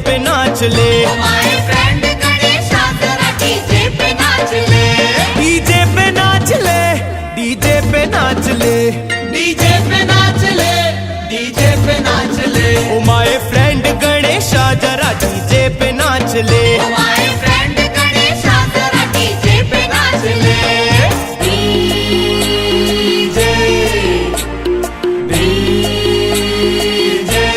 पे नाच ले। माय फ्रेंड गणेशा जरा डीजे पे नाच ले। डीजे पे नाच ले, डीजे पे नाच ले, डीजे पे नाच ले, डीजे पे नाच ले। ओ माय फ्रेंड गणेशा जरा डीजे पे नाच ले। माय फ्रेंड गणेशा जरा डीजे पे नाच ले। डीजे डीजे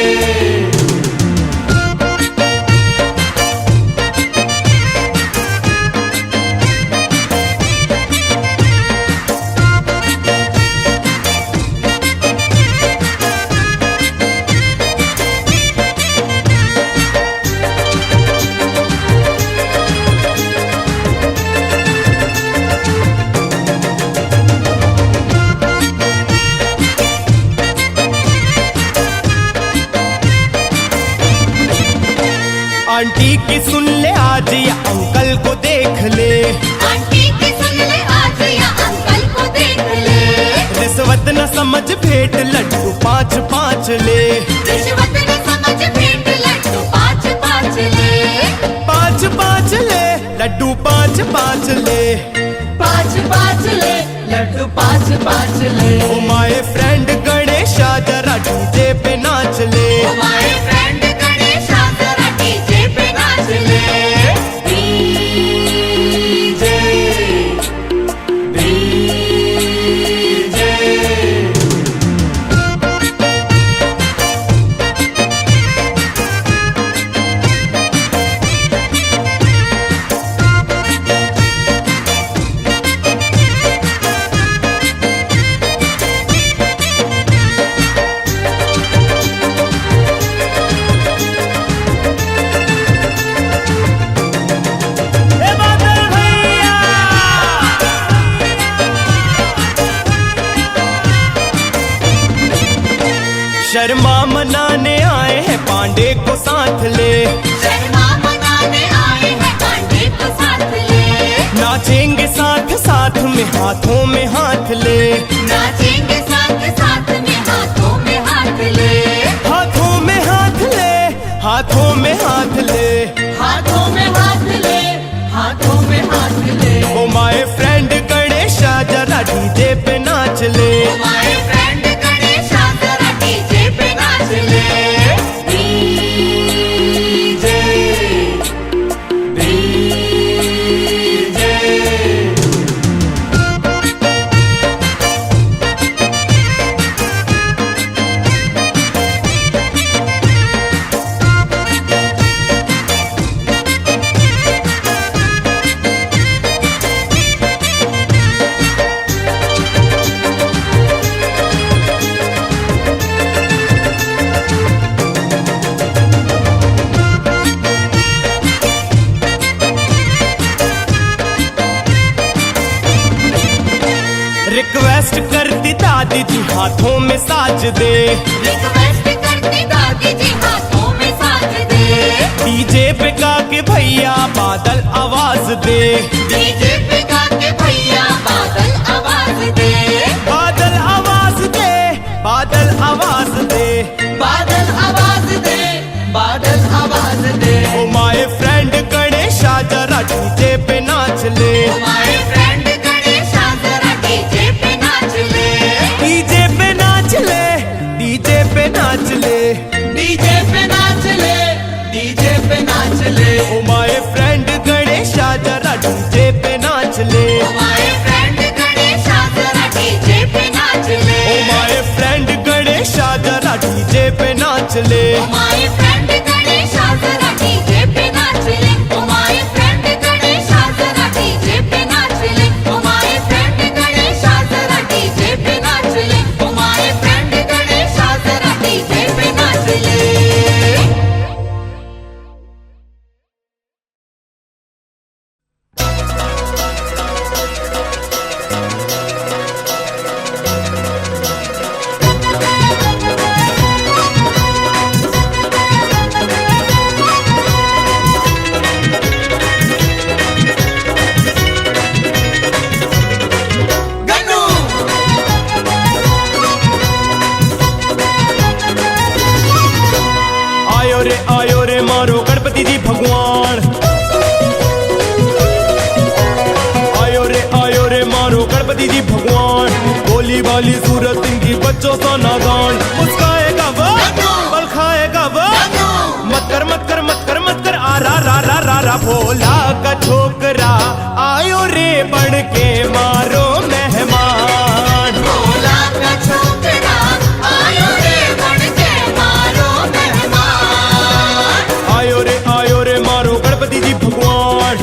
आंटी की सुन ले आज या अंकल को देख ले। आंटी की सुन ले आज या अंकल को देख ले। रिश्वत न समझ भेंट लड्डू 5-5 ले। रिश्वत न समझ भेंट लड्डू 5-5 ले। 5-5 ले लड्डू 5-5 ले। 5-5 ले लड्डू 5-5 ले। ओ माय फ्रेंड गणेशा जरा डीजे पे नाच ले। माय फ्रेंड गणेशा जरा डीजे पे नाच ले। डीजे डीजे ए बादल भैया शर्मा मनाने आए हैं पांडे को साथ ले। शर्मा मनाने आए हैं पांडे को साथ ले। नाचेंगे साथ साथ में हाथों में हाथ ले। नाचेंगे साथ साथ में हाथों में हाथ ले। हाथों में हाथ ले, हाथों में हाथ ले। हाथों में हाथ ले, हाथों में हाथ ले। ओ माय फ्रेंड गणेशा जरा डीजे पे नाच ले। माय फ्रेंड गणेशा जरा डीजे पे नाच ले। डीजे डीजे रिक्वेस्ट करती दादी जी हाथों में साज दे। रिक्वेस्ट करती दादी जी हाथों में साथ दे। डीजे पे गा के भैया बादल आवाज दे। डीजे पे गा के भैया बादल आवाज दे। बादल आवाज दे, बादल आवाज दे। बादल आवाज दे, बादल आवाज दे। ओ माय फ्रेंड गणेशा जरा डीजे पे नाच ले। माय फ्रेंड गणेशा जरा डीजे पे नाच ले। डीजे पे नाच ले, डीजे पे नाच ले। डीजे पे नाच ले, डीजे पे नाच ले। ओ माय फ्रेंड गणेशा जरा डीजे पे नाच ले। माय फ्रेंड गणेशा जरा डीजे पे नाच ले। ओ माय फ्रेंड गणेशा जरा डीजे पे नाच ले। माय फ्रेंड गणेशा जरा डीजे पे नाच ले। ओ माय फ्रेंड गणेशा जरा डीजे पे नाच ले। ओ माय फ्रेंड गणेशा जरा डीजे पे नाच ले। ओ माय फ्रेंड गणेशा जरा डीजे पे नाच ले। भोली भाली सूरत इनकी बच्चों सा नादान, मुस्काएगा वो बल खाएगा वो, मत कर मत कर मत कर मत कर, आ रा रा रा रा रा, भोला का छोकरा आयो रे बढ़ के मारो मेहमान, भोला का छोकरा आयो रे बढ़ के मारो मेहमान, आयो रे मारो गणपति जी भगवान,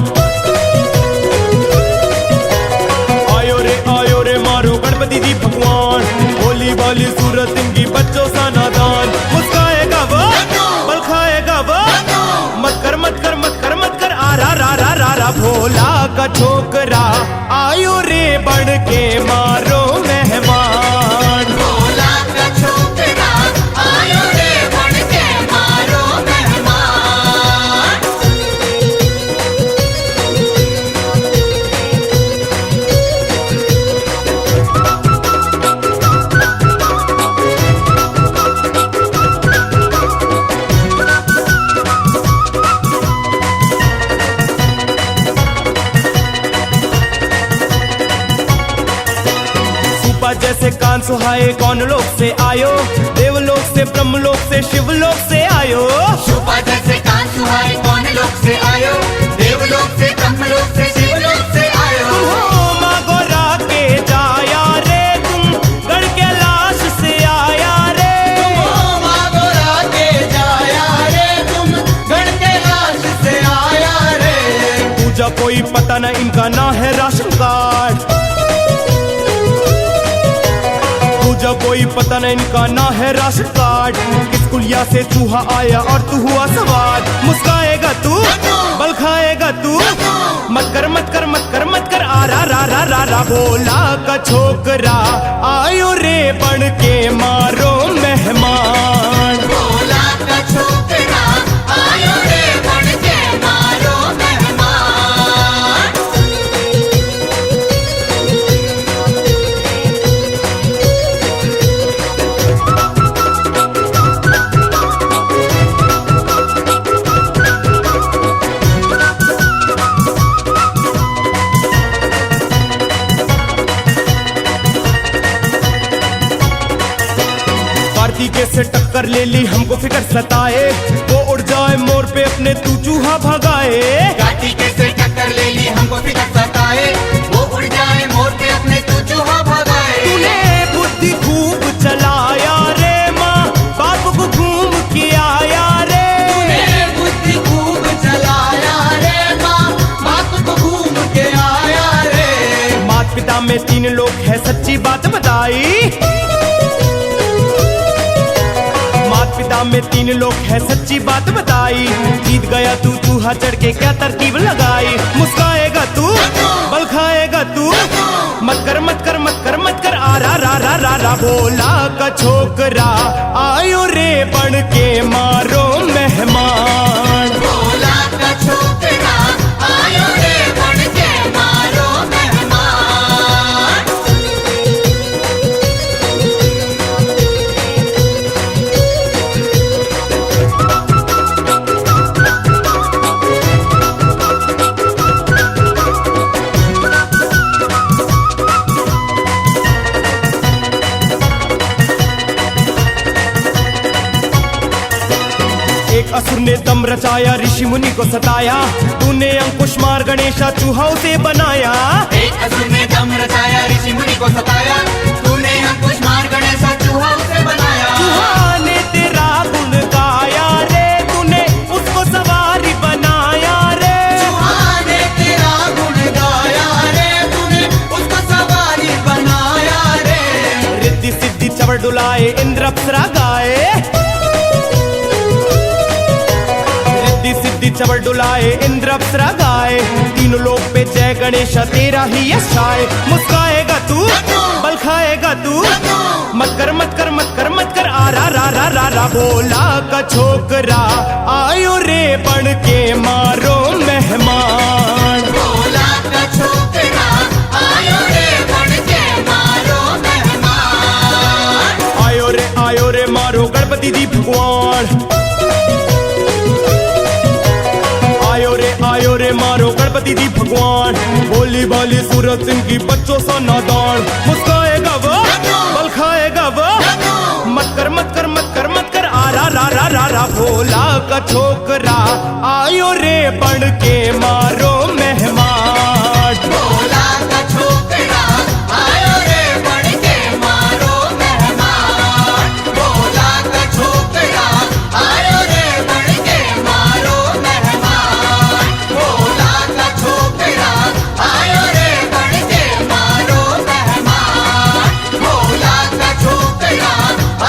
आयो रे मारो गणपति जी भगवान, भोली भाली सूरत इनकी बच्चों सा नादान, मुस्काएगा वो बल खाएगा वो, मत कर मत कर मत कर मत कर, आ रा रा रा रा रा, भोला का छोकरा आयो रे बढ़ के मारो मेहमान, भोला का छोकरा आयो रे बढ़ के मारो मेहमान। जैसे कान सुहाए कौन लोक से आयो, देवलोक से ब्रह्मलोक से शिवलोक से आयो, शोभा जैसे कान सुहाए कौन लोक से आयो, देवलोक से ब्रह्मलोक से शिवलोक से आयो, तुम मागो राके जाया रे, तुम गढ़ के लाश से आया रे, तुम मागो राके जाया रे, तुम गढ़ के लाश से आया रे, पूजा कोई पता न इनका ना है राशन कार्ड, पूजा कोई पता न इनका ना है राशन कार्ड, किस कुलिया से चूहा आया और तू हुआ सवार, मुस्काएगा तू बल खाएगा तू, मत कर मत कर मत कर मत कर, आ रा रा रा रा रा, भोला का छोकरा आयो रे बढ़ के मारो मेहमान, भोला का छोकरा आयो रे बढ़ के मारो मेहमान। कार्तिके से टक्कर ले ली हमको फिकर सताए, वो उड़ जाए मोर पे अपने तू चूहा भगाए, कार्तिके से टक्कर ले ली हमको फिकर सताए, वो उड़ जाए मोर पे अपने तू चूहा भगाए, तूने बुद्धि खूब चलाया रे, माँ बाप को घूम के आया रे, तूने बुद्धि खूब चलाया रे, माँ बाप को घूम के आया रे, माता पिता में 3 लोग है सच्ची बात बताई, माता पिता में 3 लोग है सच्ची बात बताई, जीत गया तू चूहा चढ़ के क्या तरकीब लगाई, मुस्काएगा तू बल खाएगा तू, मत कर मत कर मत कर मत कर, आ रा रा रा रा रा, भोला का छोकरा आयो रे बढ़ के मारो मेहमान, भोला का छोकरा आयो रे बढ़ के मारो मेहमान। एक असुर ने दम रचाया ऋषि मुनि को सताया, तूने अंकुश मार गणेशा चूहों से बनाया, एक असुर ने दम रचाया ऋषि मुनि को सताया, तूने अंकुश मार गणेशा चूहा उसे बनाया, चूहा ने तेरा गुण गाया रे, तूने उसको सवारी बनाया रे, चूहा ने तेरा गुण गाया रे, तूने उसको सवारी बनाया रे, रिद्धि सिद्धि चवर डुलाए इंद्र अप्सरा गाए, सिद्धि चवर डुलाए इंद्र अप्सरा गाए, 3 लोक पे जय गणेश तेरा ही यश आए, मुस्काएगा तू बल खाएगा तू, मत कर मत कर मत कर मत कर, आ रा रा रा रा रा, भोला का छोकरा आयो रे बढ़ के मारो मेहमान, भोला का छोकरा आयो रे बढ़ के मारो मेहमान, आयो रे मारो गणपति जी भगवान, आयो रे मारो गणपति जी भगवान, भोली भाली सूरत इनकी बच्चों सा नादान, मुस्काएगा वो का छोकरा आयो रे बन के मारो मेहमान। भोला का छोकरा आयो रे बन के मारो मेहमान। भोला का छोकरा आयो रे बन के मारो मेहमान। भोला का छोकरा आयो रे बन के मारो मेहमान। भोला का छोकरा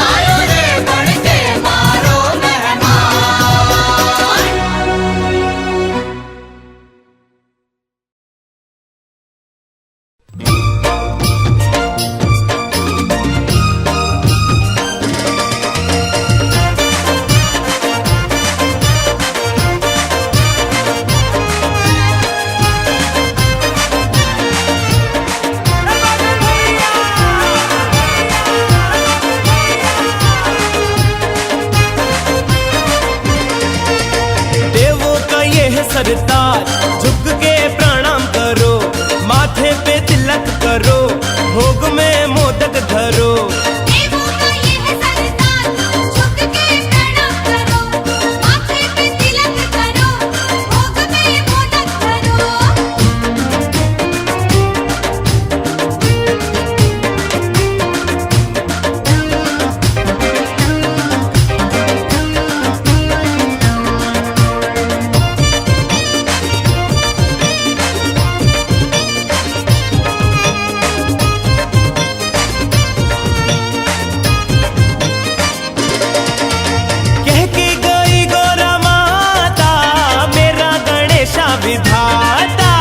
आयो रे बन के मारो मेहमान। देवों का यह सरताज झुक के प्रणाम करो, माथे पे तिलक करो, भोग में मोदक धरो। देवों का यह सरताज झुक के प्रणाम करो, माथे पे तिलक करो, भोग में मोदक धरो। कह के गई गौरा माता मेरा गणेशा विधाता।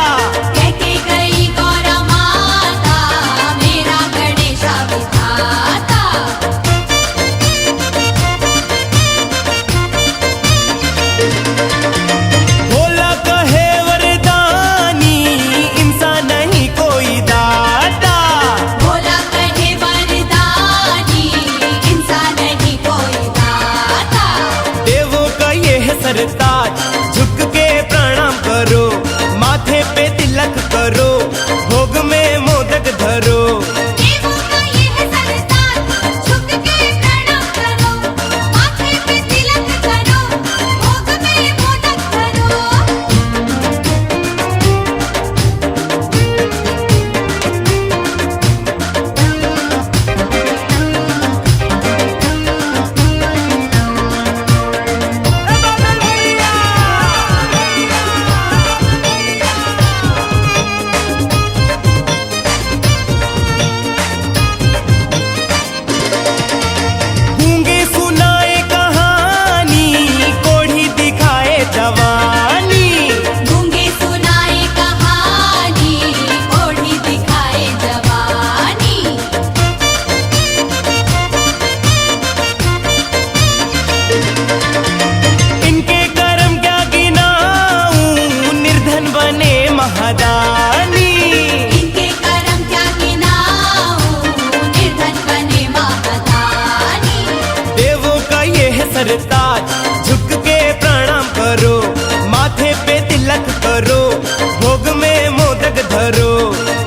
कह के गई गौरा माता मेरा गणेशा विधाता। भोला कहे वरदानी इंसान नहीं कोई दाता। भोला कहे वरदानी इंसान नहीं कोई दाता। देवों का यह सरताज झुक के प्रणाम करो, माथे पे तिलक करो, भोग में मोदक धरो। देवों का यह सरताज झुक के प्रणाम करो, माथे पे तिलक करो, भोग में मोदक धरो। गूंगे सुनाए कहानी, कोढ़ी दिखाए जवानी। गूंगे सुनाए कहानी, ओढ़ी दिखाए जवानी। इनके कर्म क्या गिनाऊं, निर्धन बने महादानी। इनके कर्म क्या गिनाऊं, निर्धन बने महादानी। देवों का यह सरताज झुक के प्रणाम करो, माथे पे तिलक करो, भोग में मोदक धरो।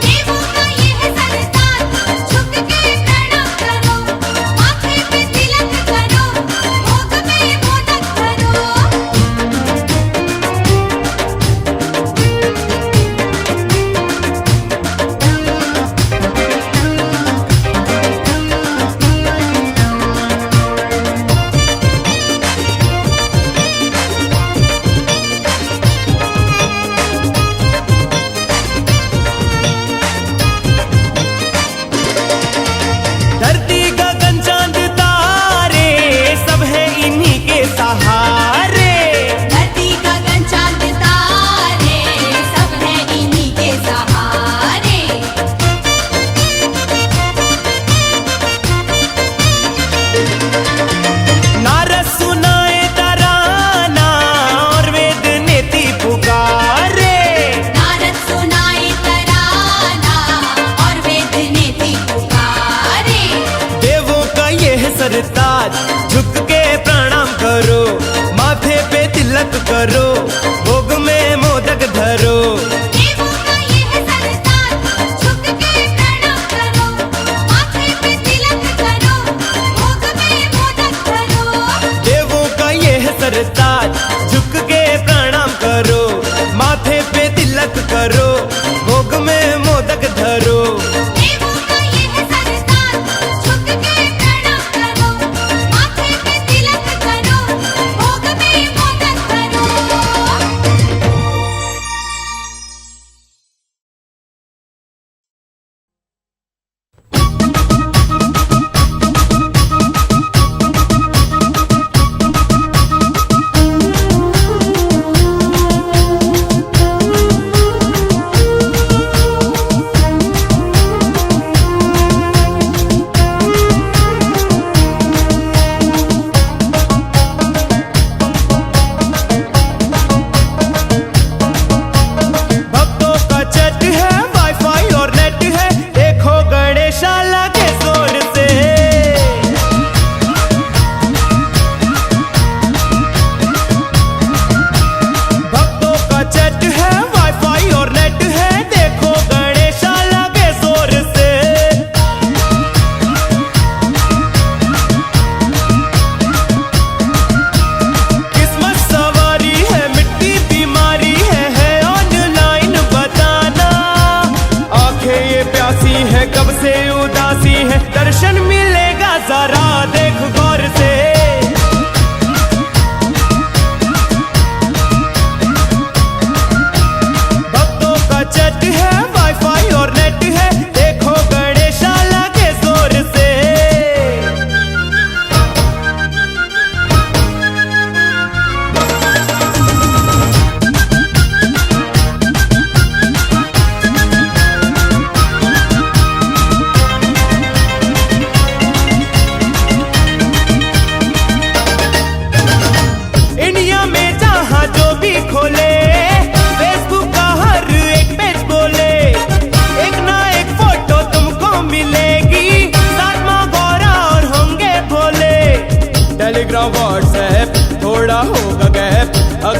देवों का यह सरताज झुक के प्रणाम करो, माथे पे तिलक करो, भोग में मोदक धरो। धरती गगन चांद तारे सब है इन्हीं के सहारे। धरती गगन चांद तारे सब है इन्हीं के सहारे। नारद सुनाए तराना और वेद नेति पुकारे। नारद सुनाए तराना और वेद नेति पुकारे। देवों का यह सरताज झुक के प्रणाम करो, माथे पे तिलक करो, भोग में मोदक धरो। देवों का यह सरताज झुक के प्रणाम करो, माथे पे तिलक करो, भोग में मोदक धरो। देवों का यह सरताज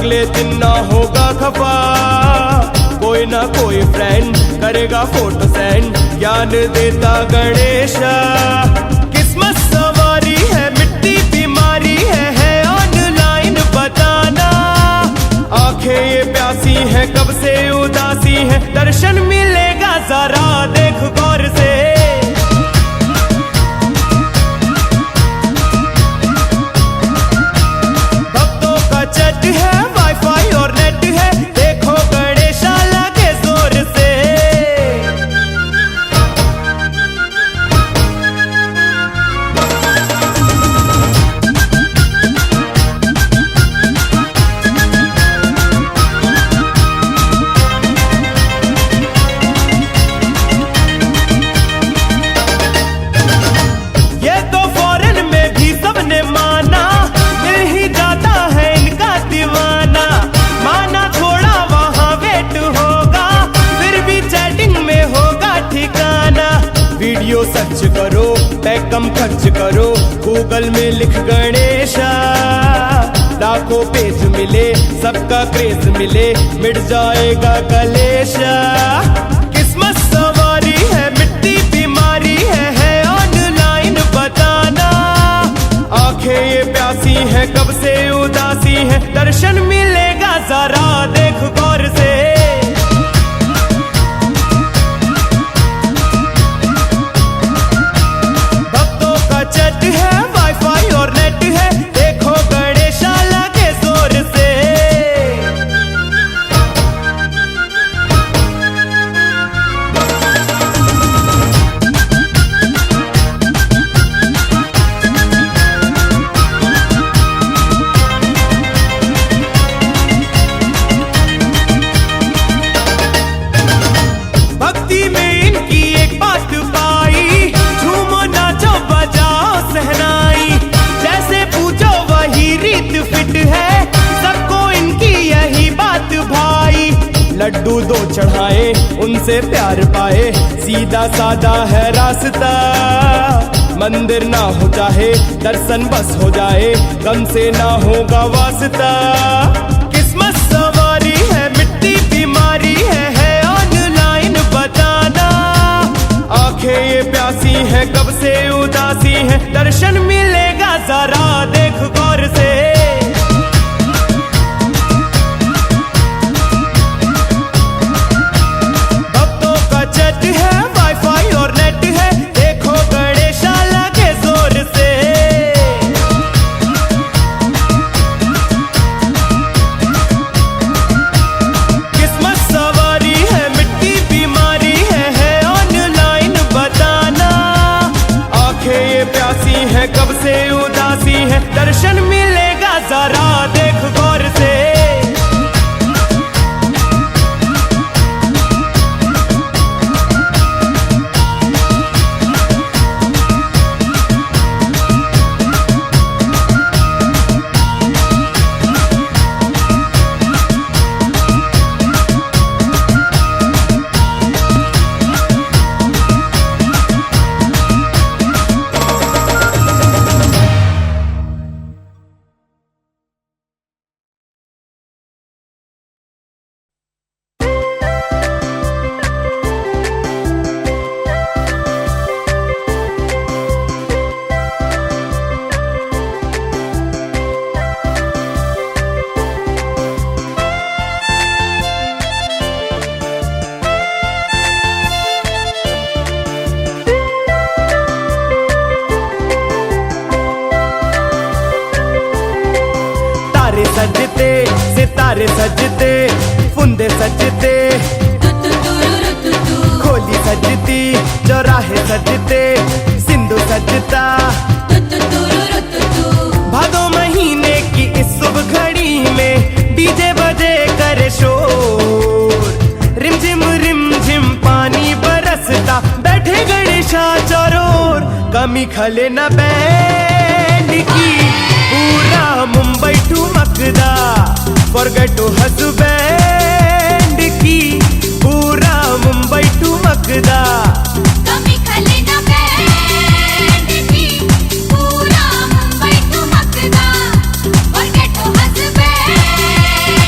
अगले दिन ना होगा खफा, कोई ना कोई फ्रेंड करेगा फोटो सेंड, ज्ञान देता गणेशा। किस्मत सवारी है, मिट्टी बीमारी है ऑनलाइन बताना। आंखें ये प्यासी है, कब से उदासी है, दर्शन मिलेगा जरा देख गौर से। भक्तों का चट है, वाईफाई और नेट है, देखो गणेशा लगे जोर से। ये तो फॉरेन में भी सबने माना, मिल ही जाता है इनका दीवाना। माना थोड़ा वहाँ वेट होगा, फिर भी चैटिंग में होगा ठिकाना। वीडियो सर्च करो, पैक कम खर्च करो, गूगल में लिख गणेशा। लाखों पेज मिले, सबका क्रेज मिले, मिट जाएगा कलेशा। किस्मत सवारी है, मिट्टी बीमारी है ऑनलाइन बताना। आंखें ये प्यासी है, कब से उदासी है, दर्शन मिलेगा जरा देख गौर से। भक्तों का चट है, वाईफाई और नेट है, देखो गणेशा लगे जोर से। भक्ति में इनकी एक बात पाई, झूमो नाचो बजाओ सहनाई। जैसे पूछो वही रीत फिट है, सबको इनकी यही बात भाई। लड्डू दो चढ़ाए, उनसे प्यार पाए, सीधा सादा है रास्ता। मंदिर ना हो चाहे, दर्शन बस हो जाए, गम से ना होगा वास्ता। किस्मत सवारी है, मिट्टी बीमारी है ऑनलाइन बताना। आंखें ये प्यासी है, कब से उदासी है, दर्शन मिलेगा जरा देख गौर से। भक्तों का चट है, वाईफाई और नेट है, देखो गणेशा लगे जोर से। किस्मत सवारी है, मिट्टी बीमारी है ऑनलाइन बताना। आंखें ये प्यासी है, कब से उदासी है, दर्शन मिलेगा जरा देख गौर से। सजते सितारे सजते, फुंदे सजते, खोली सजती, चौराहे सजते, सिंधु सजता। भादो महीने की इस शुभ घड़ी में डीजे बजे करे शोर। रिम झिम पानी बरसता, बैठे गणेशा चारों ओर। कमी खले न बैंड की, पूरा मुंबई ठुमकदा। फॉरगेट टू हसबैंड की, पूरा मुंबई ठुमकदा। कमी खले न बैंड की, पूरा मुंबई ठुमकदा। फॉरगेट टू हसबैंड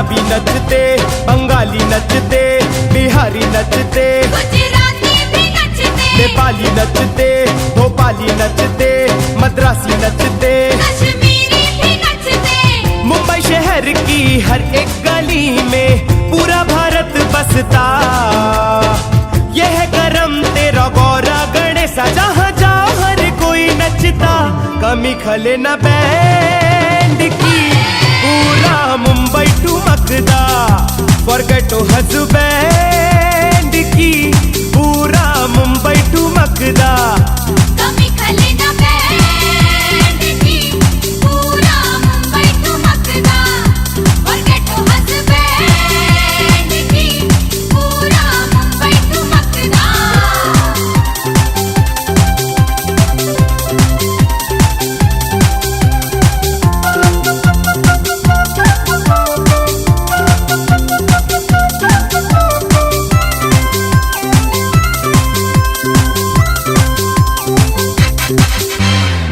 पंजाबी नचते, बंगाली नचते, बिहारी नचते, गुजराती भी नचते, नेपाली नचते, भोपाली नचते, मद्रासी नचते, कश्मीरी भी नचते। मुंबई शहर की हर एक गली में पूरा भारत बसता। यह करम तेरा गौरा गणेशा, जहाँ जाओ हर कोई नचता। कमी खले न बैंड की, पूरा मुंबई ठुमकदा। फॉरगेटो हसबैंड की, पूरा मुंबई ठुमकदा। कमी खले न बैंड की, पूरा मुंबई ठुमकदा। फॉरगेटो हसबैंड की, पूरा मुंबई ठुमकदा।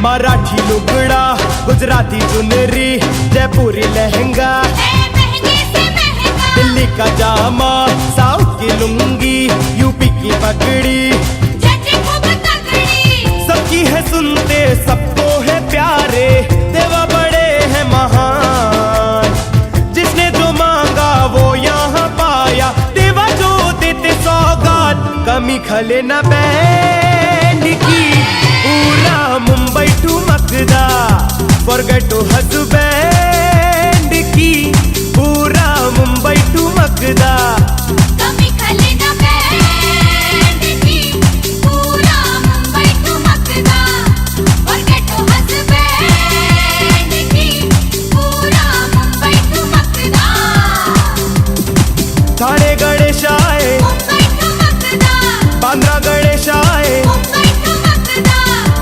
मराठी लुगड़ा, गुजराती चुनरी, जयपुरी लहंगा, महंगे से महंगा, दिल्ली का जामा, साउथ की लुंगी, यूपी की पगड़ी, जटे खूब तगड़ी। सबकी है सुनते, सबको है प्यारे। देवा बड़े हैं महान, जिसने जो मांगा वो यहाँ पाया। देवा जो देते सौगात, कमी खले न बैंड की, पूरा मुंबई ठुमकदा। फॉरगेटो हसबैंड की, पूरा मुंबई ठुमकदा। कमी खले न बैंड की, पूरा मुंबई ठुमकदा। फॉरगेटो हसबैंड की, पूरा मुंबई ठुमकदा। ठाणे गणेश आए, मुंबई ठुमकदा, बांद्रा गणेश आए, मुंबई ठुमकदा,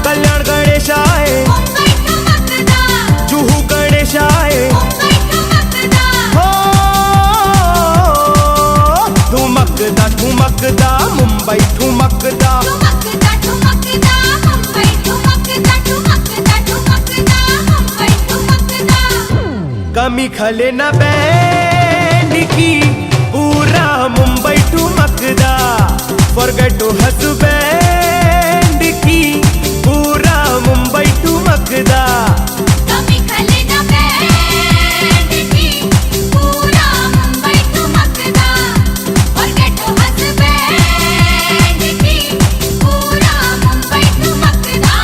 कल्याण गणेश आए, मुंबई ठुमकदा, जुहू गणेश आए। मुंबई ठुमकदा। हो ठुमकदा ठुमकदा मुंबई ठुमकदा। ठुमकदा ठुमकदा मुंबई ठुमकदा, ठुमकदा ठुमकदा मुंबई ठुमकदा। कमी खले न बैंड की, पूरा मुंबई ठुमकदा। फॉरगेटो हसबैंड की, पूरा मुंबई ठुमकदा। कमी खले न बैंड की, पूरा मुंबई ठुमकदा। फॉरगेटो हसबैंड की, पूरा मुंबई ठुमकदा।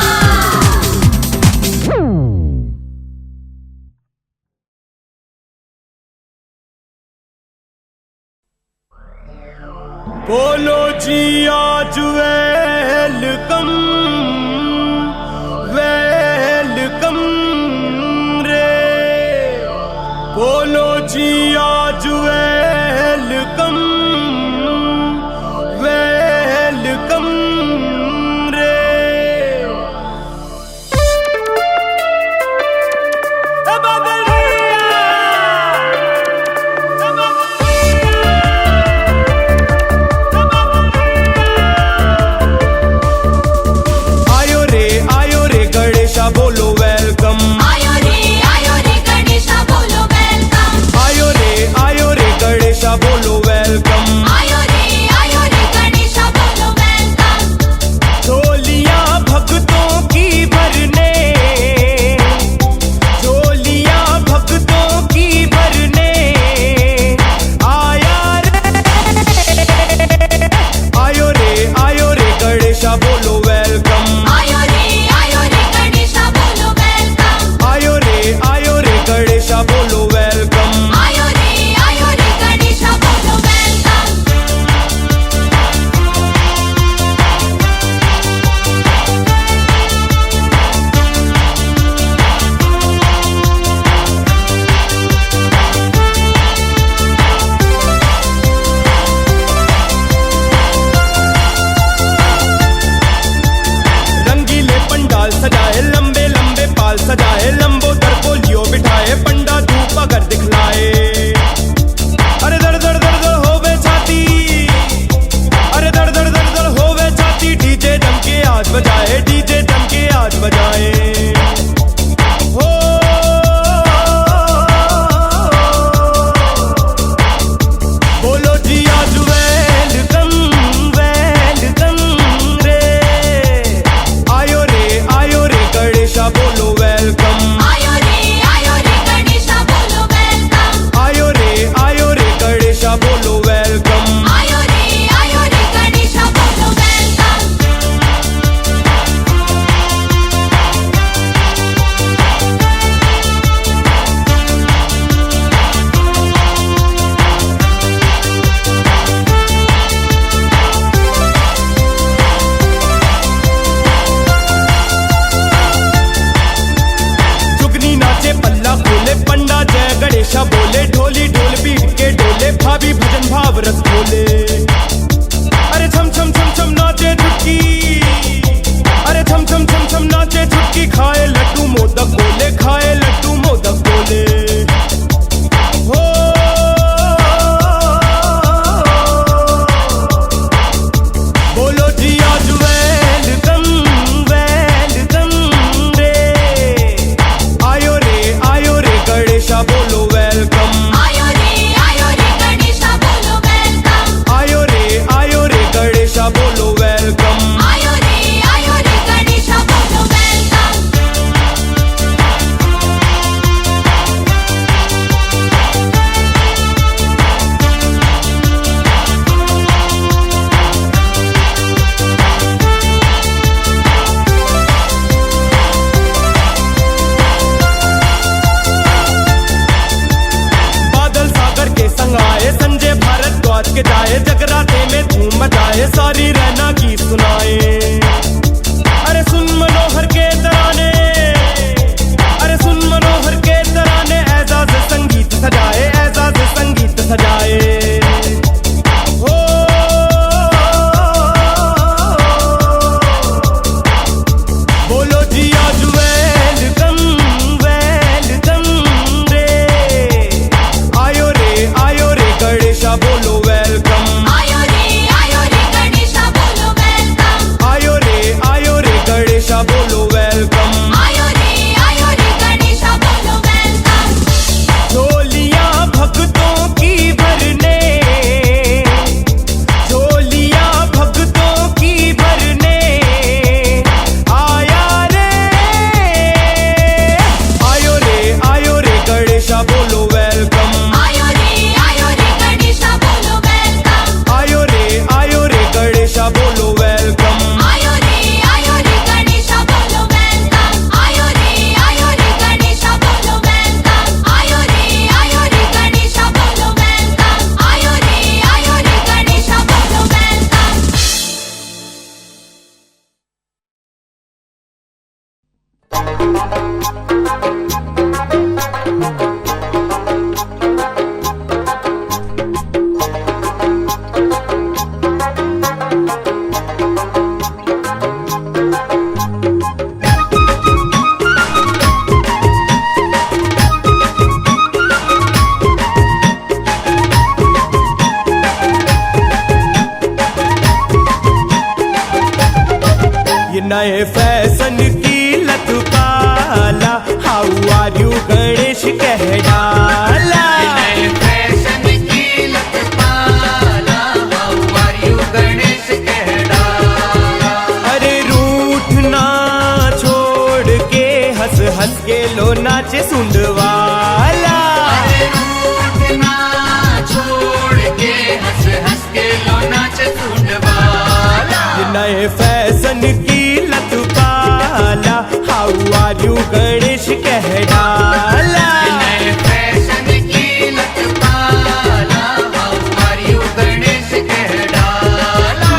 बोलो जी आज वेलकम, वेलकम रे। बोलो जी आज वेलकम, वेलकम रे। आयो रे गणेशा बोलो वेलकम। आयो रे गणेशा बोलो वेलकम। आयो रे बाज के जाए, जगराते में धूम मचाए, सारी रहना गीत सुनाए। अरे सुन मनोहर के तराने, अरे सुन मनोहर के तराने, एजाज संगीत सजाए, एजाज संगीत सजाए। हो बोलो जी आज वेलकम वेलकम रे, आयो रे गणेशा बोलो वेलकम, आयो रे गणेशा बोलो वेलकम, आयो रे गणेशा बोलो वेलकम, आयो रे गणेशा बोलो वेलकम। झोलियां भक्तों की भरने, झोलियां भक्तों की भरने, आया रे, आयो रे गणेशा बोलो वेलकम, आयो रे गणेशा बोलो वेलकम, आयो रे गणेशा बोलो वेलकम, आयो रे गणेशा बोलो वेलकम, आयो रे गणेशा बोलो वेलकम, आयो रे गणेशा बोलो वेलकम, आयो रे गणेशा बोलो वेलकम। ये नए फैशन की लत पाला, हाउ आर यू गणेश कह डाला। नए फैशन की लत पाला, हाउ आर यू गणेश कह डाला। अरे रूठना छोड़ के हंस हंस के लो नाचे सुंडवाला। अरे रूठना छोड़ के हंस हंस के लो नाच सुंडवाला। ये नए फैशन की लत पाला, हाउ आर यू गणेश कह डाला। नए फैशन की लत पाला, हाउ आर यू गणेश कह डाला।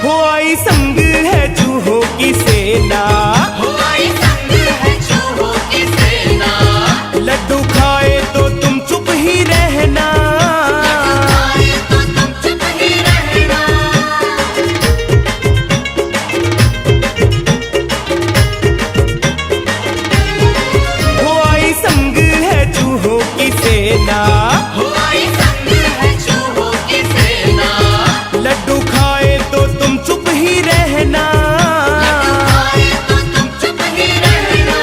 हो आई संग है चूहों की सेना, हो आई संग है चूहों की सेना। लड्डू खाए तो तुम चुप ही रहना। आए तो तुम चुप ही रहना। हो आई संग है चूहों की सेना, हो आई संग है चूहों की सेना। लड्डू खाए तो तुम चुप ही रहना। आए तो तुम चुप ही रहना।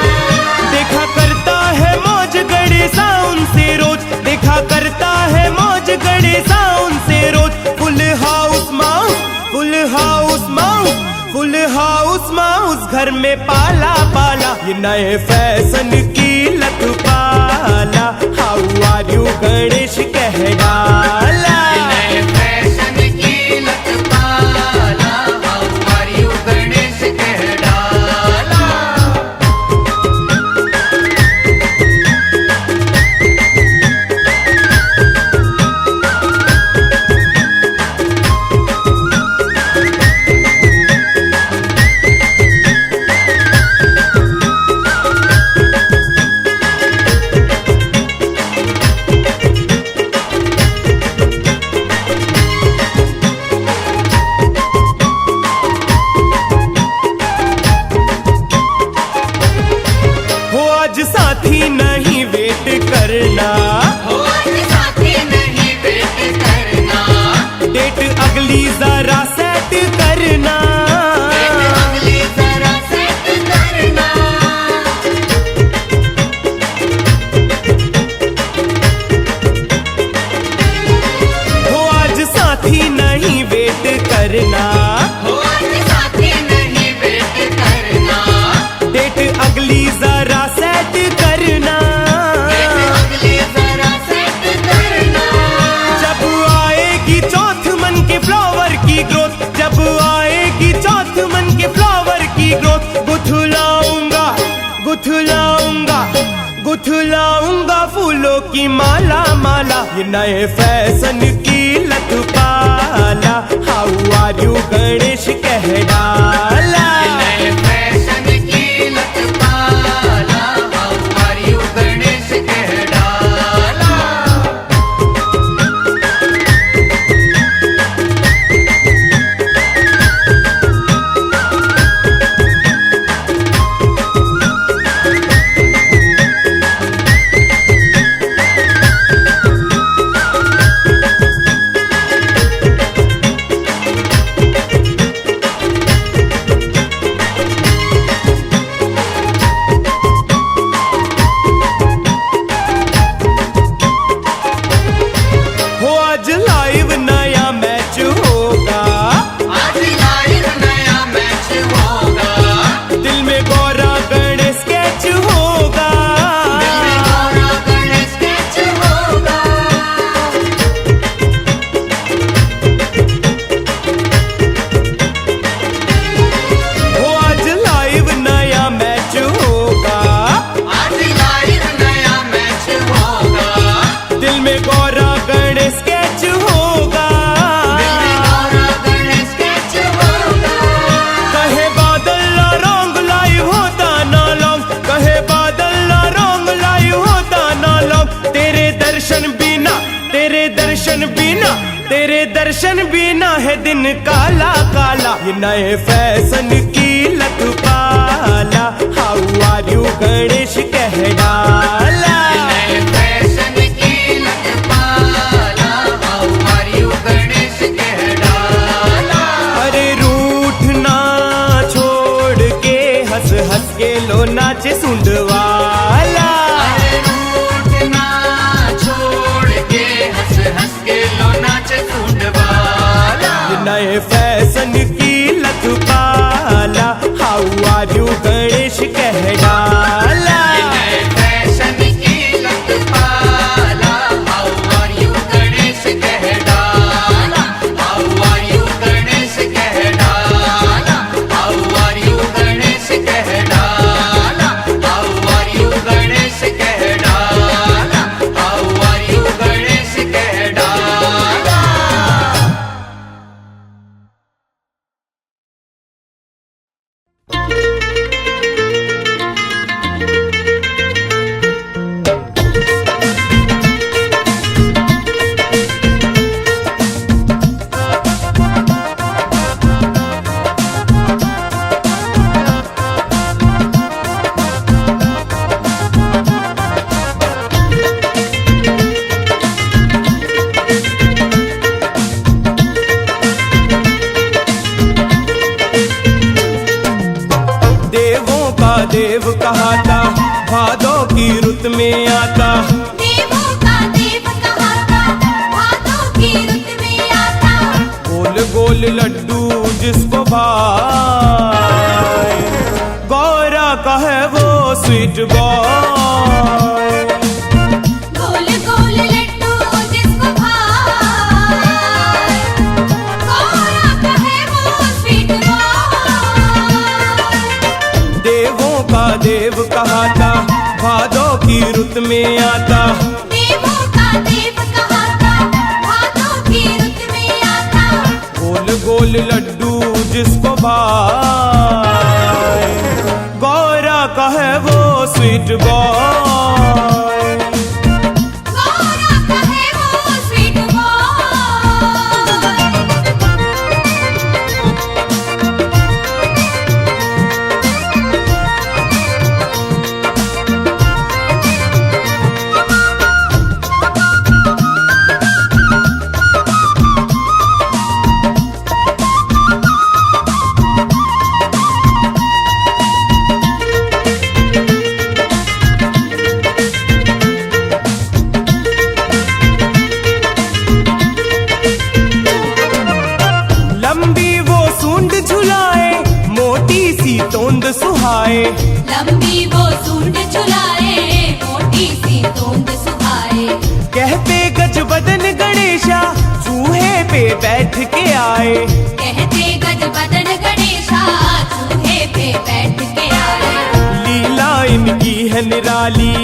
देखा करता है मौज गणेशा उनसे रोज, देखा करता है मौज गणेशा उनसे रोज। Full house mouse, full house mouse, full house mouse घर में पाला पाला। ये नए फैशन की लत पाला, हाउ आर यू गणेश कह डाला। नए फैशन की लत पाला, हाउ आर यू गणेश कह डाला। हो आज साथी नहीं वेट करना, हो आज साथी नहीं वेट करना। डेट अगली जरा सेट करना। अगली जरा सेट करना। की माला माला, ये नए फैशन की लत पाला। हाउ आर यू गणेश कह डाला। नए फैशन की लत पाला, हाउ आर यू गणेश कह डाला। हो आज लाइव नया मैच होगा, आज लाइव नया मैच होगा। दिल में गौरा गणेश स्केच होगा। दिल में गौरा गणेश स्केच होगा। हो आज लाइव नया मैच होगा, आज लाइव नया मैच होगा। दिल में गौरा गणेश स्केच होगा। दिल में गौरा गणेश स्केच होगा। कहे बादल ला रंग लाइव होता ना लौंग, कहे बादल ला रंग लाइव होता ना लौंग। तेरे दर्शन बिना, तेरे दर्शन बिना, तेरे दर्शन बिना है दिन काला काला। ये नए फैशन की लत पाला, हाउ आर यू गणेश कह डाला। नए फैशन की लत पाला, हाउ आर यू गणेश कह डाला। अरे रूठना छोड़ के हंस हंस के लो नाचे सुंडवाला। अरे रूठना छोड़ के हंस हंस के लो नाच सूंडवाला। ये नए फैशन की लत पाला, हाउ आर यू गणेश कह डाला। नए फैशन की लत पाला, हाउ आर यू गणेश कह डाला। हाउ आर यू गणेश कह डाला। हाउ आर यू गणेश कह डाला। हाउ आर यू गणेश कह डाला। हाउ आर यू गणेश कह डाला। देवों का देव कहाता, भादों की रुत में आता। देवों का देव कहाता, भादों की रुत में आता। गोल गोल लड्डू जिसको भाए, गौरा का है वो स्वीट बॉय। गोल गोल लड्डू जिसको भाए, गौरा का है वो स्वीट बॉय। देवों का देव कहाता, भादों की रुत में आता। देवों का देव कहाता, भादों की रुत में आता। गोल गोल लड्डू जिसको भाए, गौरा का है वो स्वीट बॉय। गौरा का है वो स्वीट बॉय। सुहाए, लंबी वो सूंड झुलाए, मोटी सी तोंद सुहाए। कहते गजबदन गणेशा चूहे पे बैठ के आए। कहते गजबदन गणेशा चूहे पे बैठ के आए। लीला इनकी है निराली,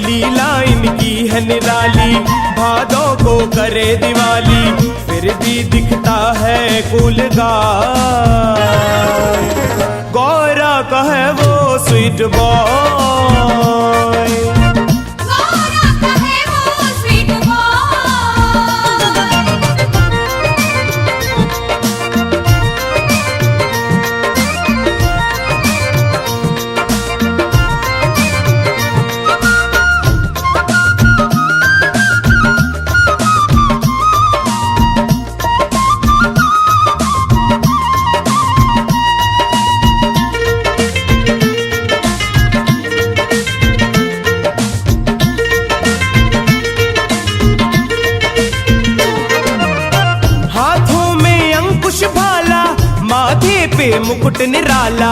लीला इनकी है निराली, भादों को करे दिवाली, फिर भी दिखता है कुल गाय। गौरा का है वो स्वीट बॉय, गौरा का है वो स्वीट माथे पे मुकुट निराला,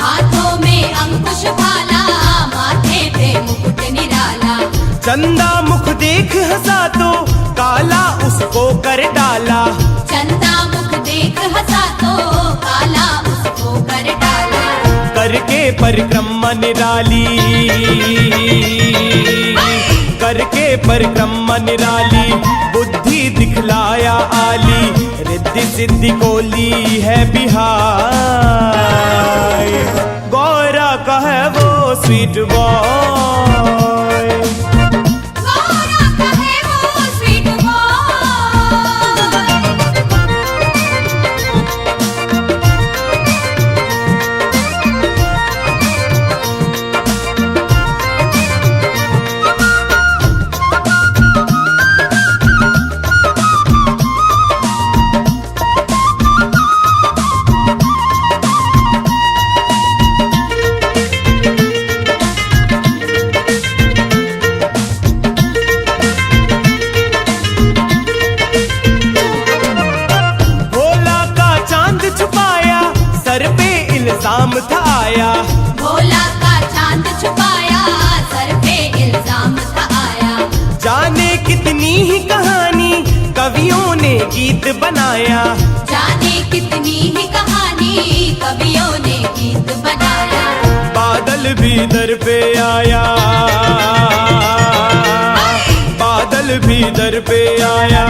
हाथों में अंकुश भाला, माथे पे मुकुट निराला, चंदा मुख देख हंसा तो काला उसको कर डाला, चंदा मुख देख हंसा तो काला उसको कर डाला, करके परिक्रमा निराली, करके परिक्रमा निराली, बुद्धि दिखलाया आली, रिद्धि सिद्धि कोली है बिहार। गौरा का है वो स्वीट बॉय, गौरा का है वो स्वीट इल्जाम था आया, भोला का चांद छुपाया, सर पे इल्जाम था आया, जाने कितनी ही कहानी कवियों ने गीत बनाया, जाने कितनी ही कहानी कवियों ने गीत बनाया, बादल भी दर पे आया, बादल भी दर पे आया,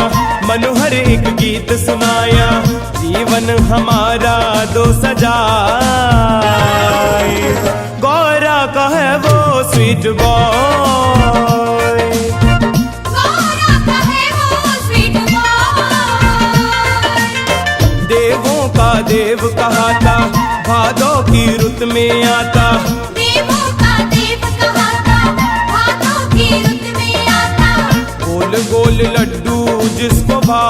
मनोहर एक गीत सुनाया, जीवन हमारा दो सजाए। गौरा का है वो स्वीट बॉय, गौरा का है वो स्वीट बॉय, देवों का देव कहाता, भादों की रुत में आता, देवों का देव कहाता, भादों की रुत में आता, गोल गोल लड्डू जिसको भा